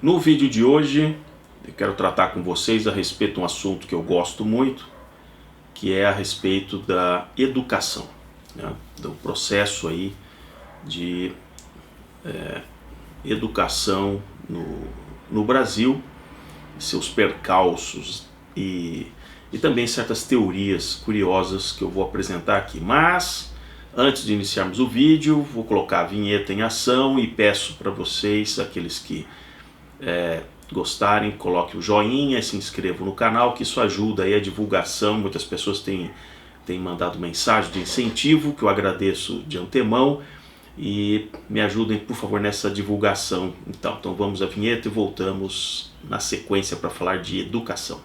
No vídeo de hoje eu quero tratar com vocês a respeito de um assunto que eu gosto muito, que é a respeito da educação, né? Do processo aí de educação no Brasil, seus percalços e também certas teorias curiosas que eu vou apresentar aqui. Mas antes de iniciarmos o vídeo, vou colocar a vinheta em ação e peço para vocês, aqueles que gostarem, coloquem o joinha e se inscrevam no canal, que isso ajuda aí a divulgação. Muitas pessoas têm mandado mensagem de incentivo, que eu agradeço de antemão, e me ajudem, por favor, nessa divulgação. Então vamos à vinheta e voltamos na sequência para falar de educação.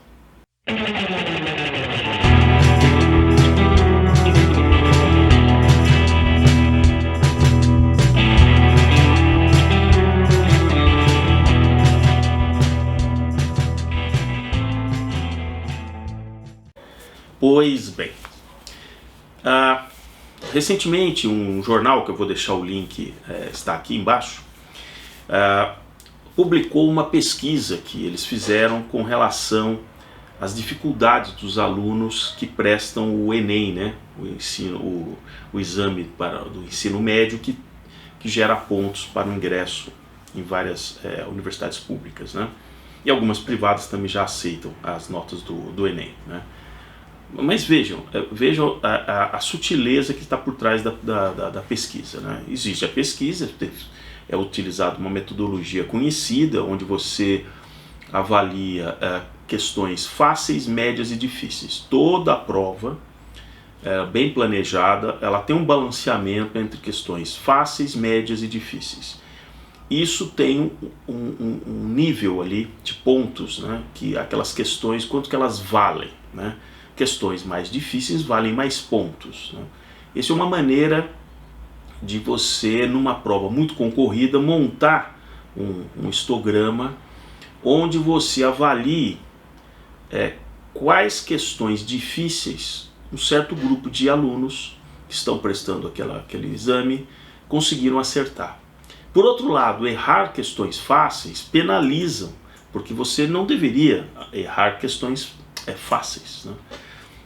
Pois bem, recentemente um jornal, que eu vou deixar o link, está aqui embaixo, publicou uma pesquisa que eles fizeram com relação às dificuldades dos alunos que prestam o Enem, né? o exame do ensino médio que gera pontos para o ingresso em várias universidades públicas, né? E algumas privadas também já aceitam as notas do Enem, né? Mas vejam a sutileza que está por trás da pesquisa, né? Existe a pesquisa, é utilizada uma metodologia conhecida, onde você avalia questões fáceis, médias e difíceis. Toda a prova, bem planejada, ela tem um balanceamento entre questões fáceis, médias e difíceis. Isso tem um nível ali de pontos, né? Que aquelas questões, quanto que elas valem, né? Questões mais difíceis valem mais pontos, né? Essa é uma maneira de você, numa prova muito concorrida, montar um histograma onde você avalie quais questões difíceis um certo grupo de alunos que estão prestando aquele exame conseguiram acertar. Por outro lado, errar questões fáceis penalizam, porque você não deveria errar questões fáceis, né?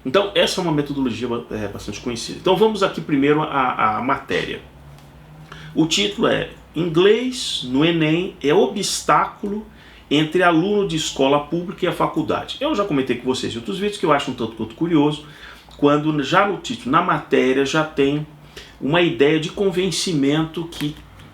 Então essa é uma metodologia bastante conhecida. Então vamos aqui primeiro à matéria. O título é: Inglês no Enem é obstáculo entre aluno de escola pública e a faculdade. Eu já comentei com vocês em outros vídeos que eu acho um tanto quanto curioso, quando já no título, na matéria, já tem uma ideia de convencimento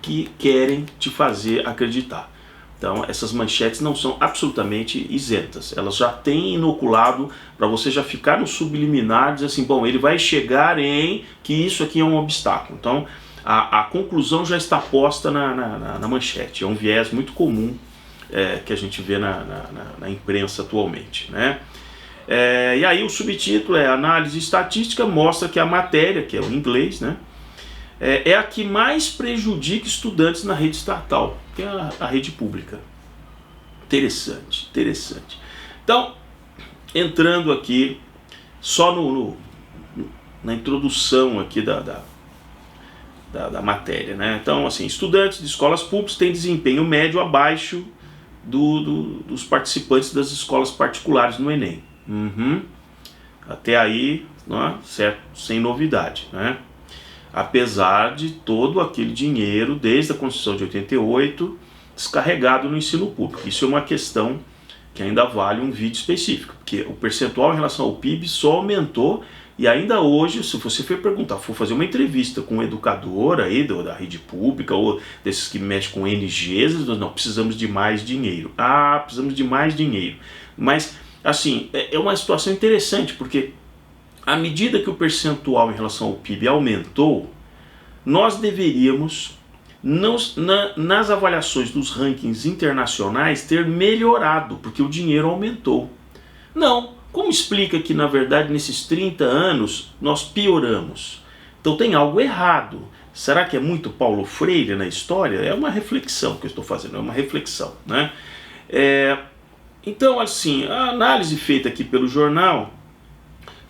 que querem te fazer acreditar. Então essas manchetes não são absolutamente isentas, elas já têm inoculado para você já ficar no subliminar, dizer assim, bom, ele vai chegar em que isso aqui é um obstáculo. Então a conclusão já está posta na manchete. É um viés muito comum que a gente vê na imprensa atualmente, né? E aí o subtítulo é: Análise estatística mostra que a matéria, que é o inglês, né, é a que mais prejudica estudantes na rede estatal, que é a rede pública. Interessante, interessante. Então, entrando aqui só na introdução aqui da matéria, né? Então, assim, estudantes de escolas públicas têm desempenho médio abaixo dos participantes das escolas particulares no Enem. Até aí, não é? Certo? Sem novidade, né? Apesar de todo aquele dinheiro, desde a Constituição de 88, descarregado no ensino público. Isso é uma questão que ainda vale um vídeo específico, porque o percentual em relação ao PIB só aumentou, e ainda hoje, se você for fazer uma entrevista com um educador aí da rede pública, ou desses que mexem com NGs, não, precisamos de mais dinheiro. Precisamos de mais dinheiro. Mas, assim, é uma situação interessante, porque à medida que o percentual em relação ao PIB aumentou, nós deveríamos, nas avaliações dos rankings internacionais, ter melhorado, porque o dinheiro aumentou. Não, como explica que, na verdade, nesses 30 anos, nós pioramos? Então tem algo errado. Será que é muito Paulo Freire na história? É uma reflexão que eu estou fazendo, é uma reflexão, né? Então, assim, a análise feita aqui pelo jornal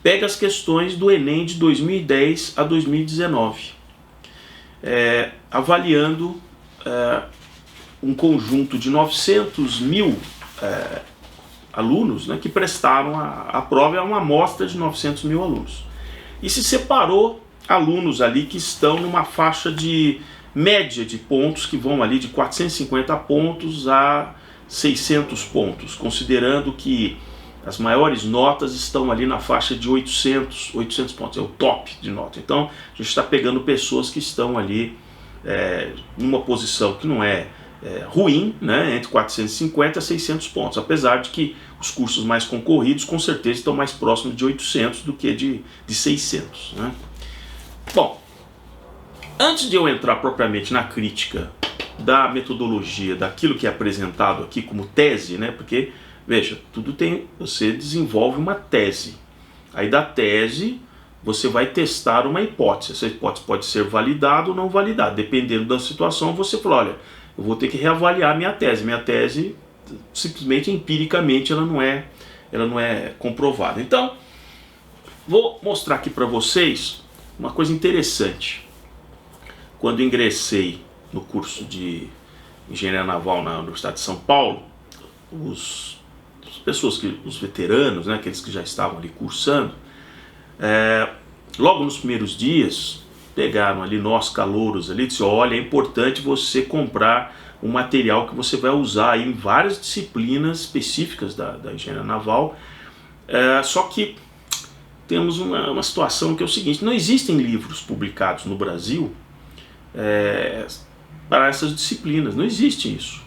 pega as questões do Enem de 2010 a 2019, avaliando um conjunto de 900 mil alunos, né, que prestaram a prova. É uma amostra de 900 mil alunos. E se separou alunos ali que estão numa faixa de média de pontos, que vão ali de 450 pontos a 600 pontos, considerando que as maiores notas estão ali na faixa de 800 pontos, é o top de nota. Então a gente está pegando pessoas que estão ali numa posição que não é ruim, né, entre 450 a 600 pontos, apesar de que os cursos mais concorridos com certeza estão mais próximos de 800 do que de 600, né? Bom, antes de eu entrar propriamente na crítica da metodologia, daquilo que é apresentado aqui como tese, né, porque, veja, tudo tem, você desenvolve uma tese, aí da tese você vai testar uma hipótese, essa hipótese pode ser validada ou não validada, dependendo da situação. Você fala, olha, eu vou ter que reavaliar minha tese simplesmente empiricamente ela não é comprovada. Então, vou mostrar aqui para vocês uma coisa interessante. Quando ingressei no curso de Engenharia Naval na Universidade de São Paulo, os veteranos, né, aqueles que já estavam ali cursando, logo nos primeiros dias, pegaram ali nós calouros ali e disseram, olha, é importante você comprar um material que você vai usar aí em várias disciplinas específicas da engenharia naval. Só que temos uma situação que é o seguinte, não existem livros publicados no Brasil para essas disciplinas, não existe isso.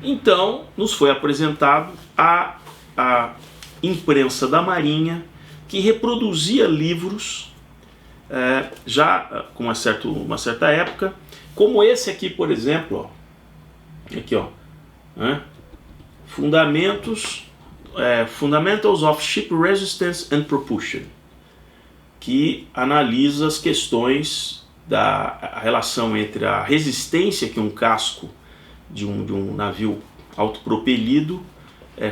Então nos foi apresentado a imprensa da Marinha, que reproduzia livros já com uma certa época, como esse aqui, por exemplo, Fundamentals of Ship Resistance and Propulsion, que analisa as questões da relação entre a resistência que um casco de um navio autopropelido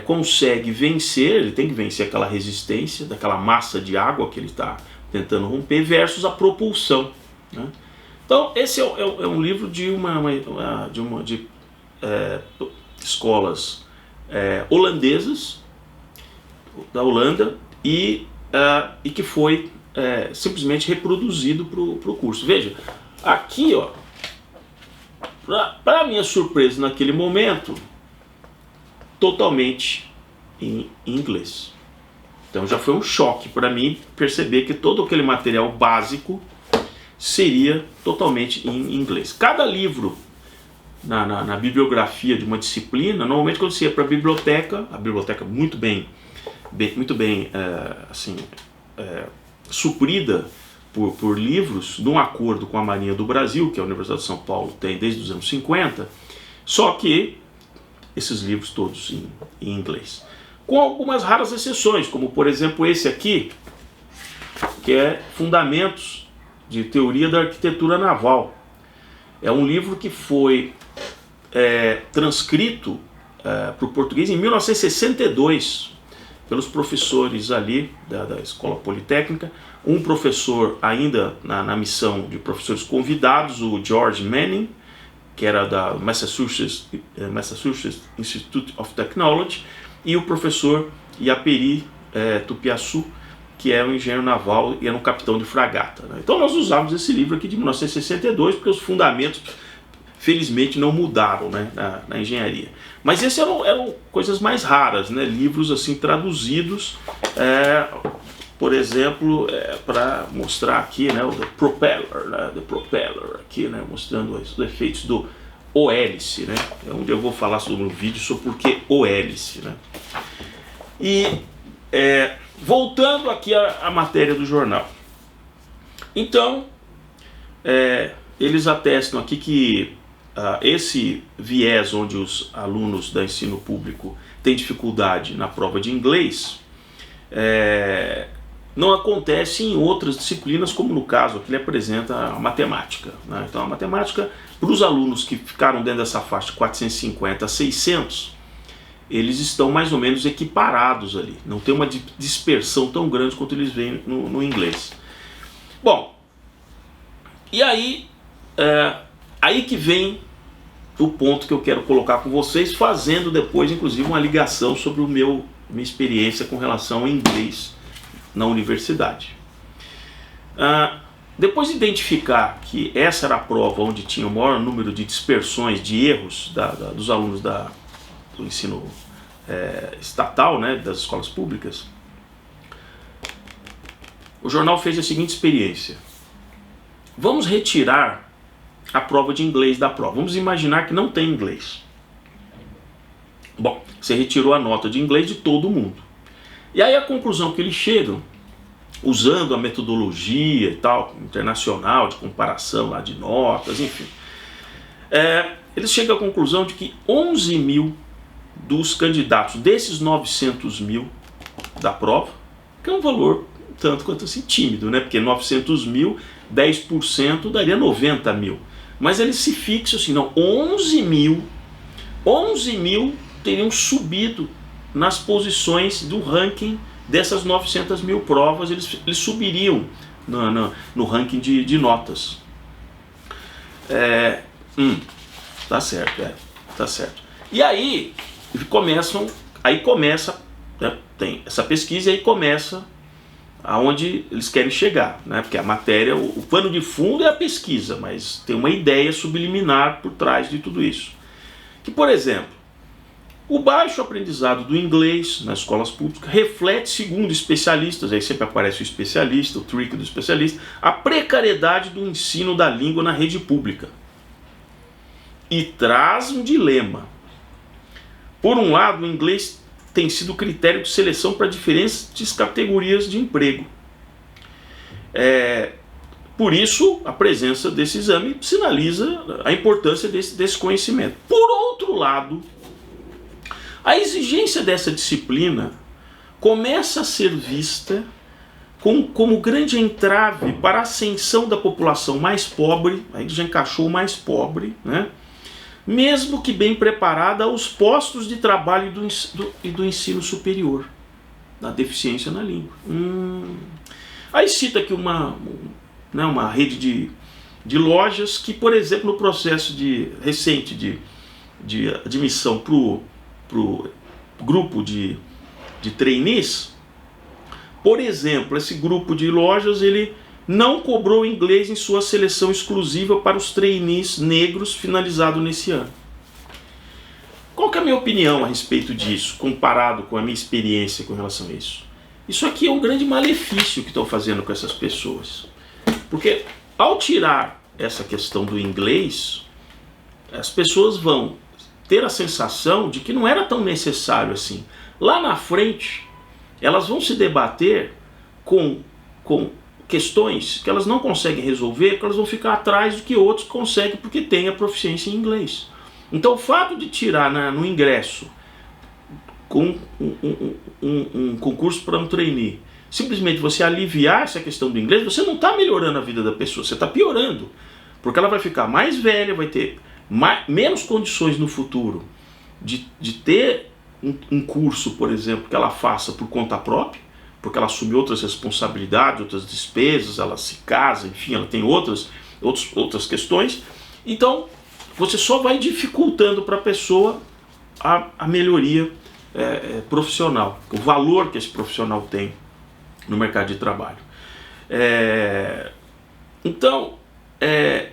consegue vencer, ele tem que vencer aquela resistência daquela massa de água que ele está tentando romper, versus a propulsão, né? Então esse é um livro de escolas holandesas, da Holanda, e que foi simplesmente reproduzido para o curso. Veja, aqui, para minha surpresa naquele momento, totalmente em inglês. Então já foi um choque para mim perceber que todo aquele material básico seria totalmente em inglês. Cada livro na bibliografia de uma disciplina, normalmente quando você ia para a biblioteca muito bem suprida por livros, num acordo com a Marinha do Brasil, que a Universidade de São Paulo tem desde os anos 50, só que esses livros todos em inglês. Com algumas raras exceções, como por exemplo esse aqui, que é Fundamentos de Teoria da Arquitetura Naval. É um livro que foi transcrito para o português em 1962 pelos professores ali da Escola Politécnica, um professor ainda na missão de professores convidados, o George Manning, que era da Massachusetts Institute of Technology, e o professor Yaperi Tupiaçu, que era um engenheiro naval e era um capitão de fragata, né? Então nós usávamos esse livro aqui de 1962, porque os fundamentos felizmente não mudaram, né, na engenharia. Mas esses eram coisas mais raras, né? Livros assim traduzidos, por exemplo, para mostrar aqui, né, o The Propeller, aqui, né, mostrando os efeitos do O-hélice, né? É onde eu vou falar sobre um vídeo sobre por que O-hélice, né? E voltando aqui à matéria do jornal. Então, eles atestam aqui que esse viés onde os alunos do ensino público têm dificuldade na prova de inglês não acontece em outras disciplinas, como no caso aqui ele apresenta a matemática, né? Então a matemática, para os alunos que ficaram dentro dessa faixa de 450 a 600, eles estão mais ou menos equiparados ali, não tem uma dispersão tão grande quanto eles veem no inglês. Bom, e aí, aí que vem o ponto que eu quero colocar com vocês, fazendo depois, inclusive, uma ligação sobre minha experiência com relação ao inglês na universidade. Depois de identificar que essa era a prova onde tinha o maior número de dispersões, de erros dos alunos do ensino estatal, né, das escolas públicas, o jornal fez a seguinte experiência: vamos retirar a prova de inglês da prova. Vamos imaginar que não tem inglês. Bom, você retirou a nota de inglês de todo mundo. E aí a conclusão que eles chegam, usando a metodologia e tal, internacional, de comparação lá de notas, enfim, eles chegam à conclusão de que 11 mil dos candidatos, desses 900 mil da prova, que é um valor tanto quanto assim tímido, né? Porque 900 mil, 10% daria 90 mil. Mas eles se fixam assim, não, 11 mil teriam subido nas posições do ranking dessas 900 mil provas, eles subiriam no ranking de notas. Tá certo, tá certo. E aí começa, né, tem essa pesquisa e aí começa aonde eles querem chegar, né? Porque a matéria, o pano de fundo é a pesquisa, mas tem uma ideia subliminar por trás de tudo isso. Que, por exemplo, o baixo aprendizado do inglês nas escolas públicas reflete, segundo especialistas, aí sempre aparece o especialista, o trick do especialista, a precariedade do ensino da língua na rede pública. E traz um dilema. Por um lado, o inglês tem sido critério de seleção para diferentes categorias de emprego. Por isso, a presença desse exame sinaliza a importância desse conhecimento. Por outro lado, a exigência dessa disciplina começa a ser vista como grande entrave para a ascensão da população mais pobre, aí já encaixou o mais pobre, né? Mesmo que bem preparada aos postos de trabalho e do ensino superior, da deficiência na língua. Aí cita aqui uma rede de lojas que, por exemplo, no processo recente de admissão para o grupo de trainees, por exemplo, esse grupo de lojas ele não cobrou inglês em sua seleção exclusiva para os trainees negros finalizado nesse ano. Qual que é a minha opinião a respeito disso, comparado com a minha experiência com relação a isso? Isso aqui é um grande malefício que estão fazendo com essas pessoas. Porque ao tirar essa questão do inglês, as pessoas vão ter a sensação de que não era tão necessário assim. Lá na frente, elas vão se debater com questões que elas não conseguem resolver, que elas vão ficar atrás do que outros conseguem porque têm a proficiência em inglês. Então o fato de tirar no ingresso com um concurso para um trainee, simplesmente você aliviar essa questão do inglês, você não está melhorando a vida da pessoa, você está piorando. Porque ela vai ficar mais velha, vai ter menos condições no futuro de ter um curso, por exemplo, que ela faça por conta própria, porque ela assume outras responsabilidades, outras despesas, ela se casa, enfim, ela tem outras questões. Então, você só vai dificultando para a pessoa a melhoria profissional, o valor que esse profissional tem no mercado de trabalho. Então, é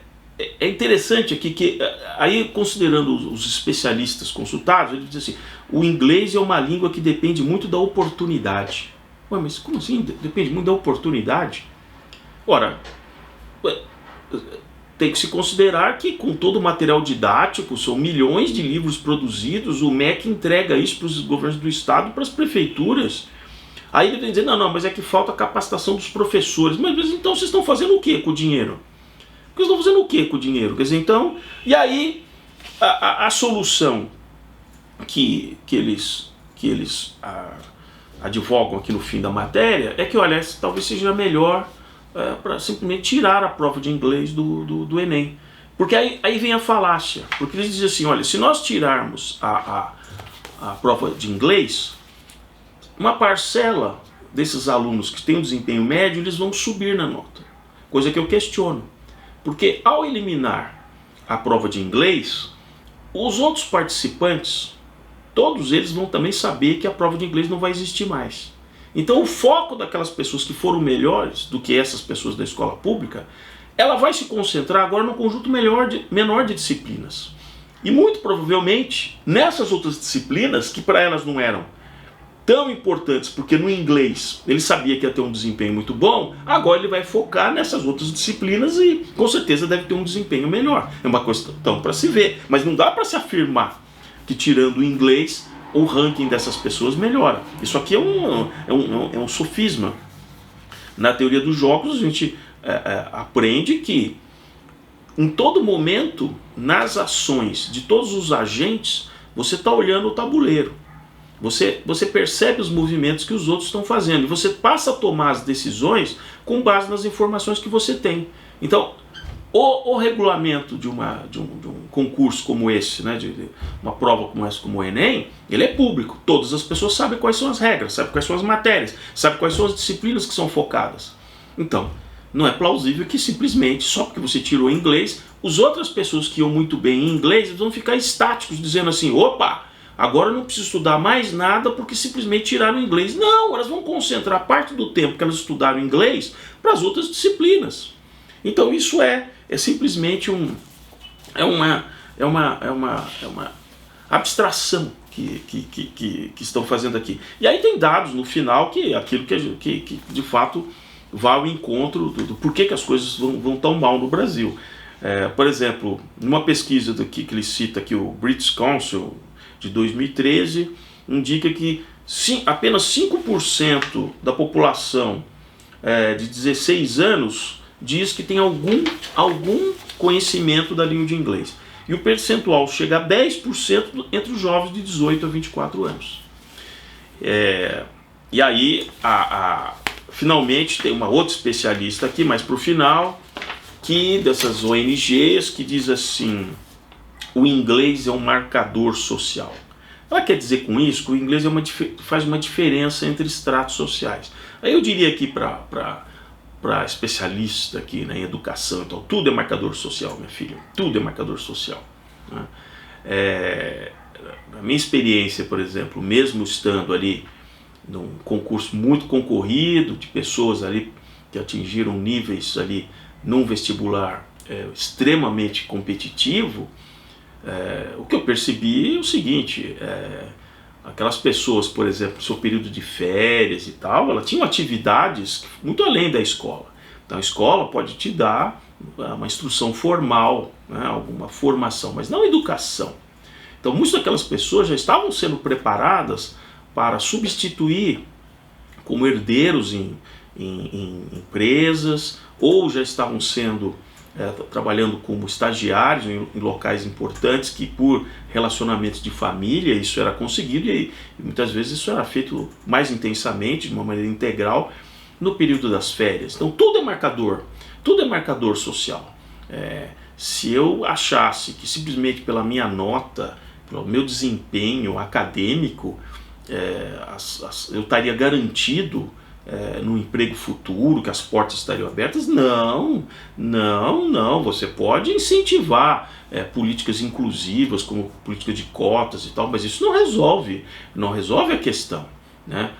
interessante aqui que, aí considerando os especialistas consultados, ele diz assim, o inglês é uma língua que depende muito da oportunidade. Ué, mas como assim? Depende muito da oportunidade? Ora, tem que se considerar que com todo o material didático, são milhões de livros produzidos, o MEC entrega isso para os governos do estado, para as prefeituras. Aí ele tem que dizer, não, mas é que falta capacitação dos professores. Mas então vocês estão fazendo o que com o dinheiro? Vocês estão fazendo o que com o dinheiro? Quer dizer, então, e aí a solução que eles advogam aqui no fim da matéria é que, olha, talvez seja melhor para simplesmente tirar a prova de inglês do Enem. Porque aí vem a falácia. Porque eles dizem assim, olha, se nós tirarmos a prova de inglês, uma parcela desses alunos que têm um desempenho médio, eles vão subir na nota. Coisa que eu questiono. Porque ao eliminar a prova de inglês, Os outros participantes, todos eles vão também saber que a prova de inglês não vai existir mais. Então o foco daquelas pessoas que foram melhores do que essas pessoas da escola pública, ela vai se concentrar agora num conjunto menor de disciplinas. E muito provavelmente nessas outras disciplinas, que para elas não eram tão importantes, porque no inglês ele sabia que ia ter um desempenho muito bom, agora ele vai focar nessas outras disciplinas e com certeza deve ter um desempenho melhor. É uma questão para se ver, mas não dá para se afirmar que tirando o inglês o ranking dessas pessoas melhora. Isso aqui é um sofisma. Na teoria dos jogos a gente aprende que em todo momento, nas ações de todos os agentes, você está olhando o tabuleiro. Você percebe os movimentos que os outros estão fazendo e você passa a tomar as decisões com base nas informações que você tem. Então, o regulamento de um concurso como esse, né, de uma prova como essa, como o Enem, ele é público. Todas as pessoas sabem quais são as regras, sabem quais são as matérias, sabem quais são as disciplinas que são focadas. Então, não é plausível que simplesmente, só porque você tirou inglês, as outras pessoas que iam muito bem em inglês vão ficar estáticos, dizendo assim, opa, agora eu não preciso estudar mais nada porque simplesmente tiraram inglês. Não, elas vão concentrar parte do tempo que elas estudaram inglês para as outras disciplinas. Então isso é simplesmente uma abstração que estão fazendo aqui. E aí tem dados no final que aquilo que de fato vai ao encontro do porquê que as coisas vão tão mal no Brasil. Por exemplo, numa pesquisa que ele cita aqui, o British Council de 2013, indica que apenas 5% da população de 16 anos diz que tem algum conhecimento da língua de inglês. E o percentual chega a 10% entre os jovens de 18 a 24 anos. E aí, finalmente, tem uma outra especialista aqui, mais para o final, dessas ONGs, que diz assim, o inglês é um marcador social. Ela quer dizer com isso que o inglês faz uma diferença entre estratos sociais. Aí eu diria aqui para especialista aqui, né, em educação, então, tudo é marcador social, minha filha, tudo é marcador social. Né? Na minha experiência, por exemplo, mesmo estando ali num concurso muito concorrido, de pessoas ali que atingiram níveis ali num vestibular extremamente competitivo, o que eu percebi é o seguinte, aquelas pessoas, por exemplo, no seu período de férias e tal, elas tinham atividades muito além da escola. Então a escola pode te dar uma instrução formal, né, alguma formação, mas não educação. Então muitas daquelas pessoas já estavam sendo preparadas para substituir como herdeiros em empresas, ou já estavam trabalhando como estagiários em locais importantes, que por relacionamentos de família isso era conseguido, e muitas vezes isso era feito mais intensamente, de uma maneira integral, no período das férias. Então tudo é marcador social. Se eu achasse que simplesmente pela minha nota, pelo meu desempenho acadêmico, eu estaria garantido no emprego futuro, que as portas estariam abertas, não, você pode incentivar políticas inclusivas, como política de cotas e tal, mas isso não resolve a questão, né?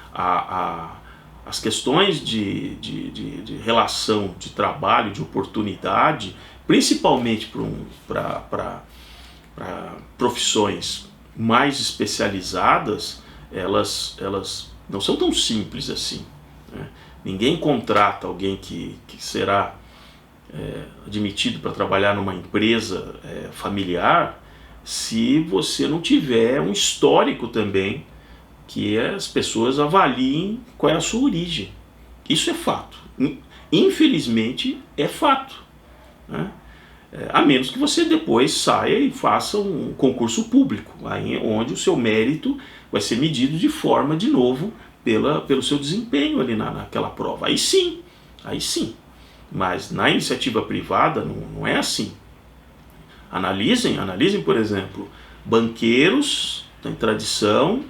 As questões de relação de trabalho, de oportunidade, principalmente para profissões mais especializadas, elas não são tão simples assim. Ninguém contrata alguém que será admitido para trabalhar numa empresa familiar se você não tiver um histórico também que as pessoas avaliem qual é a sua origem. Isso é fato. Infelizmente é fato, né? A menos que você depois saia e faça um concurso público, aí onde o seu mérito vai ser medido de forma, de novo, pelo seu desempenho ali naquela prova. Aí sim. Mas na iniciativa privada não é assim. Analisem, por exemplo, banqueiros, tem tradição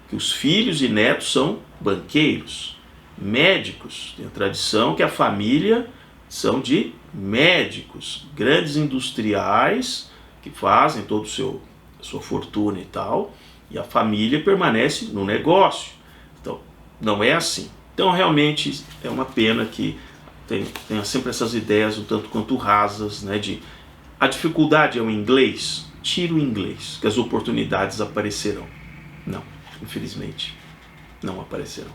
que os filhos e netos são banqueiros. Médicos, tem a tradição que a família são de médicos. Grandes industriais que fazem todo o seu sua fortuna e tal, e a família permanece no negócio. Então, não é assim. Então, realmente, é uma pena que tenha sempre essas ideias um tanto quanto rasas, né, de a dificuldade é o inglês, tira o inglês, que as oportunidades aparecerão. Não, infelizmente, não aparecerão.